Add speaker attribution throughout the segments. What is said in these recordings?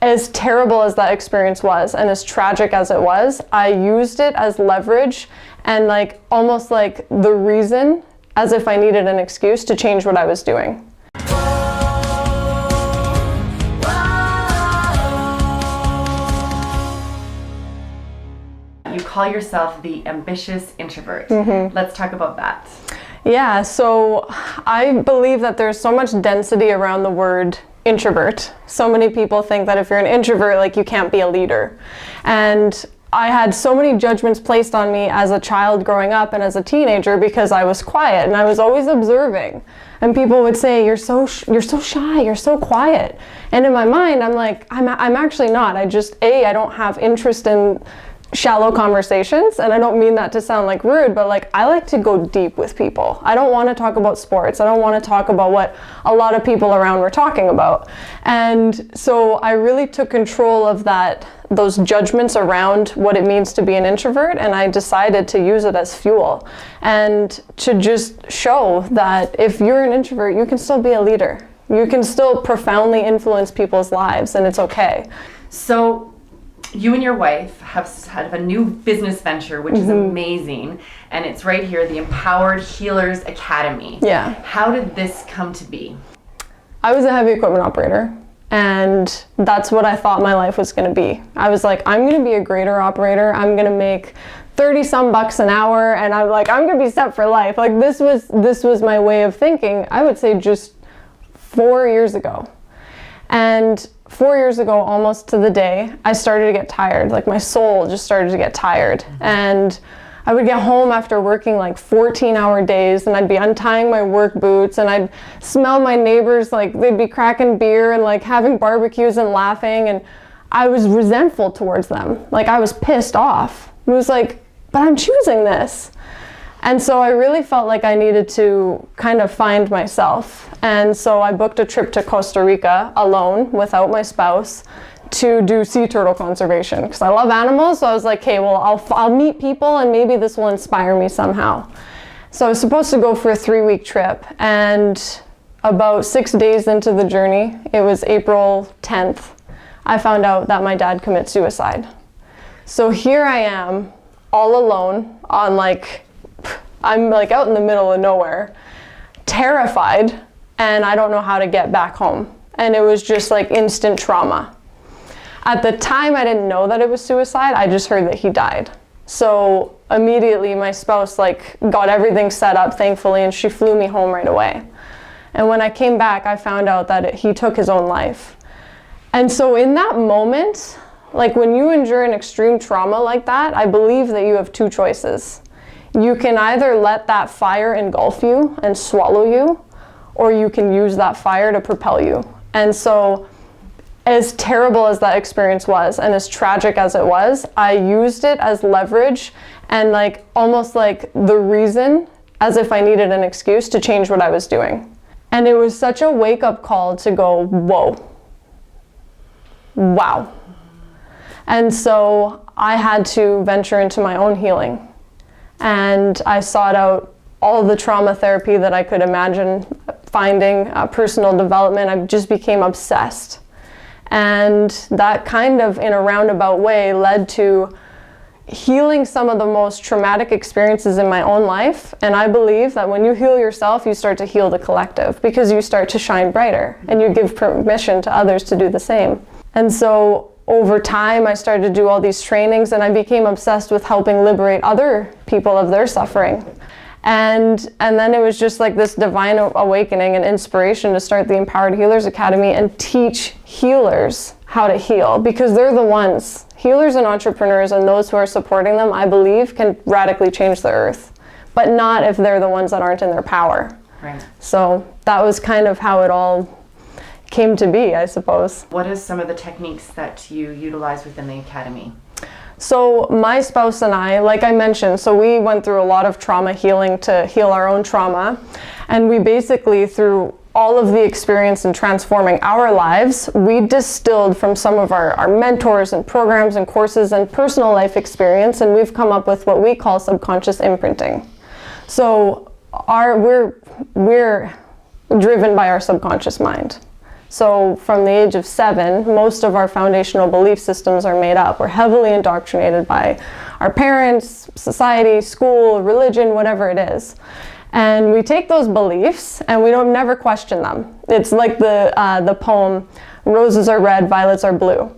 Speaker 1: as terrible as that experience was and as tragic as it was, I used it as leverage and like almost like the reason, as if I needed an excuse to change what I was doing.
Speaker 2: You call yourself the ambitious introvert. Let's talk about that.
Speaker 1: Yeah, so I believe that there's so much density around the word introvert. So many people think that if you're an introvert, like you can't be a leader. And I had so many judgments placed on me as a child growing up and as a teenager because I was quiet and I was always observing. And people would say, you're so shy, you're so quiet. And in my mind, I'm like, I'm actually not. I don't have interest in shallow conversations, and I don't mean that to sound like rude, but like I like to go deep with people. I don't want to talk about sports. I don't want to talk about what a lot of people around were talking about. And so I really took control of those judgments around what it means to be an introvert, and I decided to use it as fuel and to just show that if you're an introvert, you can still be a leader. You can still profoundly influence people's lives, and it's okay.
Speaker 2: So you and your wife have a new business venture, which is amazing, and it's right here, the Empowered Healers Academy.
Speaker 1: Yeah.
Speaker 2: How did this come to be?
Speaker 1: I was a heavy equipment operator, and that's what I thought my life was going to be. I was like, I'm going to be a grader operator. I'm going to make 30 some bucks an hour, and I'm like, I'm going to be set for life. Like this was my way of thinking, I would say just 4 years ago. And 4 years ago, almost to the day, I started to get tired. Like my soul just started to get tired. And I would get home after working like 14-hour days, and I'd be untying my work boots, and I'd smell my neighbors, like they'd be cracking beer and like having barbecues and laughing, and I was resentful towards them. Like I was pissed off. It was like, but I'm choosing this. And so I really felt like I needed to kind of find myself. And so I booked a trip to Costa Rica alone without my spouse to do sea turtle conservation because I love animals. So I was like, okay, well, I'll meet people and maybe this will inspire me somehow. So I was supposed to go for a 3-week trip, and about 6 days into the journey, it was April 10th, I found out that my dad committed suicide. So here I am all alone on I'm like out in the middle of nowhere, terrified, and I don't know how to get back home. And it was just like instant trauma. At the time, I didn't know that it was suicide. I just heard that he died. So immediately my spouse got everything set up, thankfully, and she flew me home right away. And when I came back, I found out that he took his own life. And so in that moment, like when you endure an extreme trauma like that, I believe that you have two choices. You can either let that fire engulf you and swallow you, or you can use that fire to propel you. And so as terrible as that experience was and as tragic as it was, I used it as leverage and almost like the reason, as if I needed an excuse to change what I was doing. And it was such a wake-up call to go, whoa, wow. And so I had to venture into my own healing. And I sought out all the trauma therapy that I could imagine finding, personal development. I just became obsessed. And that kind of, in a roundabout way, led to healing some of the most traumatic experiences in my own life. And I believe that when you heal yourself, you start to heal the collective because you start to shine brighter and you give permission to others to do the same. And so over time, I started to do all these trainings, and I became obsessed with helping liberate other people of their suffering. And then it was just like this divine awakening and inspiration to start the Empowered Healers Academy and teach healers how to heal, because they're the ones, healers and entrepreneurs and those who are supporting them, I believe, can radically change the earth, but not if they're the ones that aren't in their power.
Speaker 2: Right. So
Speaker 1: that was kind of how it all came to be, I suppose.
Speaker 2: What are some of the techniques that you utilize within the academy?
Speaker 1: So my spouse and I, like I mentioned, so we went through a lot of trauma healing to heal our own trauma. And we basically, through all of the experience in transforming our lives, we distilled from some of our mentors and programs and courses and personal life experience, and we've come up with what we call subconscious imprinting. So we're driven by our subconscious mind. So from the age of 7, most of our foundational belief systems are made up. We're heavily indoctrinated by our parents, society, school, religion, whatever it is. And we take those beliefs and we don't never question them. It's like the poem, roses are red, violets are blue.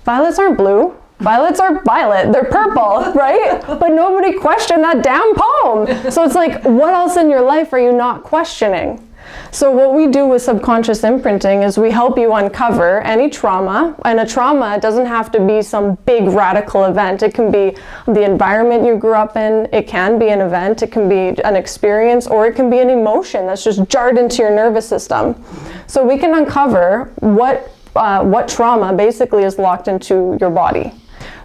Speaker 1: Violets aren't blue. Violets are violet. They're purple, right? But nobody questioned that damn poem. So it's like, what else in your life are you not questioning? So what we do with subconscious imprinting is we help you uncover any trauma, and a trauma doesn't have to be some big radical event. It can be the environment you grew up in, it can be an event, it can be an experience, or it can be an emotion that's just jarred into your nervous system. So we can uncover what trauma basically is locked into your body.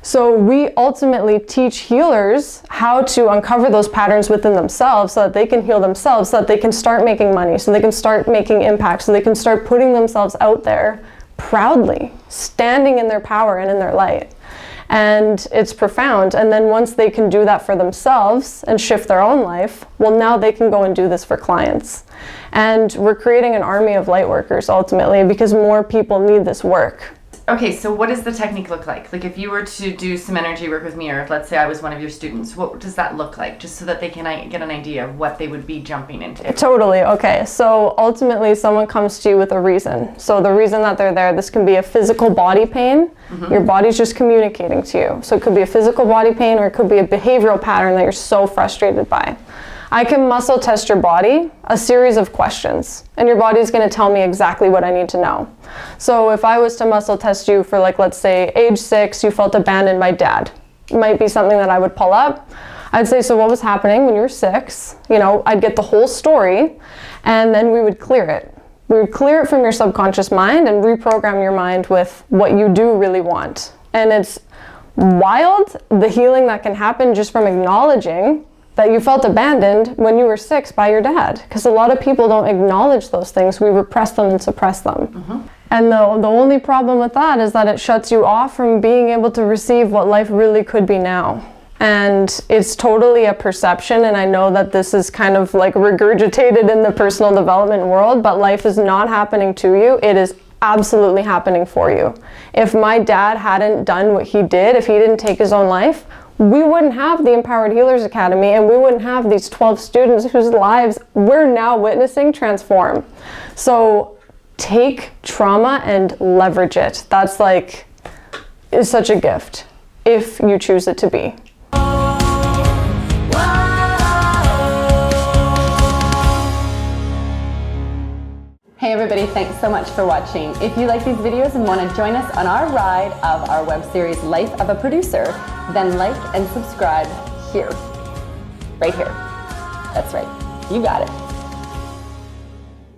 Speaker 1: So we ultimately teach healers how to uncover those patterns within themselves so that they can heal themselves, so that they can start making money, so they can start making impact, so they can start putting themselves out there proudly, standing in their power and in their light. And it's profound. And then once they can do that for themselves and shift their own life, well, now they can go and do this for clients. And we're creating an army of light workers ultimately because more people need this work.
Speaker 2: Okay, so what does the technique look like? Like if you were to do some energy work with me, or if let's say I was one of your students, what does that look like? Just so that they can get an idea of what they would be jumping into.
Speaker 1: Totally, okay. So ultimately someone comes to you with a reason. So the reason that they're there, this can be a physical body pain. Your body's just communicating to you. So it could be a physical body pain, or it could be a behavioral pattern that you're so frustrated by. I can muscle test your body, a series of questions, and your body's going to tell me exactly what I need to know. So if I was to muscle test you for, like, let's say age 6, you felt abandoned by dad. It might be something that I would pull up. I'd say, so what was happening when you were 6? You know, I'd get the whole story, and then we would clear it. We would clear it from your subconscious mind and reprogram your mind with what you do really want. And it's wild, the healing that can happen just from acknowledging that you felt abandoned when you were 6 by your dad. Because a lot of people don't acknowledge those things. We repress them and suppress them. And the only problem with that is that it shuts you off from being able to receive what life really could be now. And it's totally a perception, and I know that this is kind of like regurgitated in the personal development world, but life is not happening to you. It is absolutely happening for you. If my dad hadn't done what he did, if he didn't take his own life, we wouldn't have the Empowered Healers Academy, and we wouldn't have these 12 students whose lives we're now witnessing transform. So take trauma and leverage it. That's like, is such a gift if you choose it to be.
Speaker 3: Hey everybody, thanks so much for watching. If you like these videos and want to join us on our ride of our web series Life of a Producer, then like and subscribe here. Right here. That's right. You got it.